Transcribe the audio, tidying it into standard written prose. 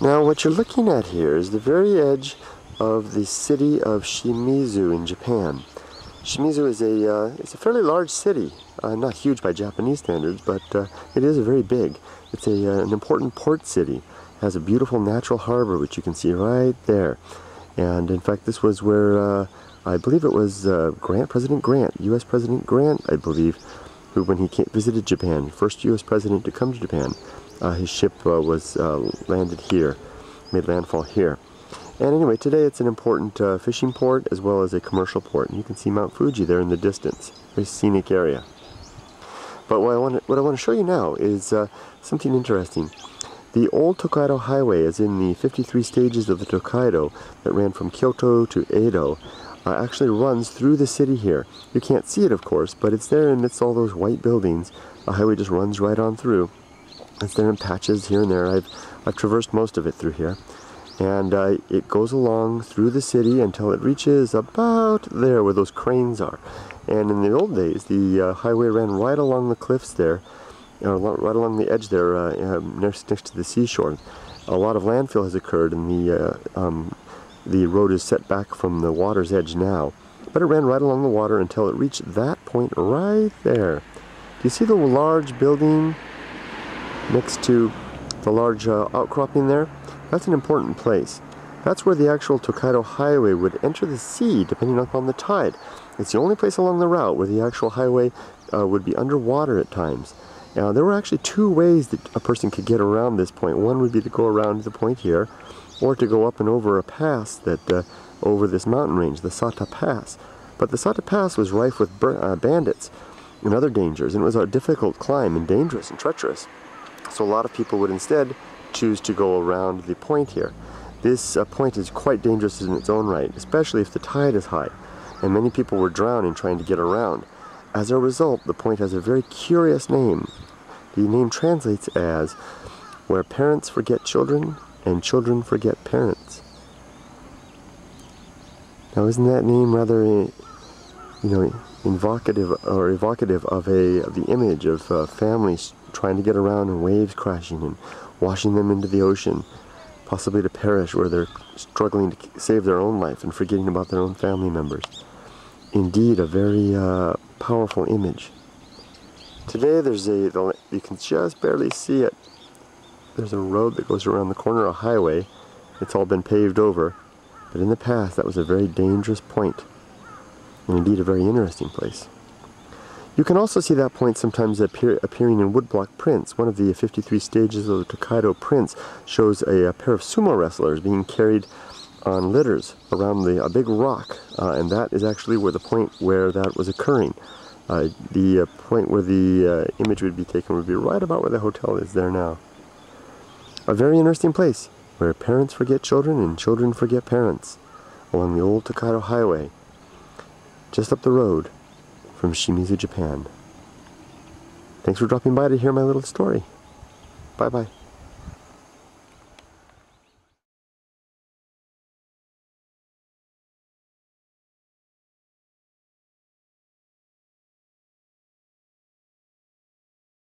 Now what you're looking at here is the very edge of the city of Shimizu in Japan. Shimizu is it's a fairly large city, not huge by Japanese standards, but it is very big. It's an important port city. It has a beautiful natural harbor, which you can see right there. And in fact, this was where I believe it was President Grant, U.S. President Grant, I believe, who, when he visited Japan, first U.S. president to come to Japan, his ship was landed here, made landfall here. And anyway, today it's an important fishing port as well as a commercial port. And you can see Mount Fuji there in the distance, very scenic area. But what I want to show you now is something interesting. The old Tokaido Highway, as in the 53 stages of the Tokaido that ran from Kyoto to Edo, actually runs through the city here. You can't see it, of course, but it's there amidst all those white buildings. The highway just runs right on through. It's there in patches here and there. I've traversed most of it through here. And it goes along through the city until it reaches about there where those cranes are. And in the old days, the highway ran right along the cliffs there, right along the edge there, next to the seashore. A lot of landfill has occurred, and the road is set back from the water's edge now. But it ran right along the water until it reached that point right there. Do you see the large building next to the large outcropping there? That's an important place. That's where the actual Tokaido Highway would enter the sea, depending upon the tide. It's the only place along the route where the actual highway would be underwater at times. Now, there were actually two ways that a person could get around this point. One would be to go around the point here, or to go up and over a pass that over this mountain range, the Satta Pass. But the Satta Pass was rife with bandits and other dangers, and it was a difficult climb and dangerous and treacherous. So a lot of people would instead choose to go around the point here. This point is quite dangerous in its own right, especially if the tide is high, and many people were drowning trying to get around. As a result, the point has a very curious name. The name translates as where parents forget children and children forget parents. Now, isn't that name rather, evocative of the image of families trying to get around and waves crashing and washing them into the ocean, possibly to perish where they're struggling to save their own life and forgetting about their own family members. Indeed, a very powerful image. Today you can just barely see it. There's a road that goes around the corner, a highway. It's all been paved over. But in the past, that was a very dangerous point. And indeed, a very interesting place. You can also see that point sometimes appearing in woodblock prints. One of the 53 stages of the Tokaido prints shows a pair of sumo wrestlers being carried on litters around a big rock. And that is actually where the point where that was occurring. The point where the image would be taken would be right about where the hotel is there now. A very interesting place, where parents forget children and children forget parents, along the old Tokaido Highway, just up the road from Shimizu, Japan. Thanks for dropping by to hear my little story. Bye-bye.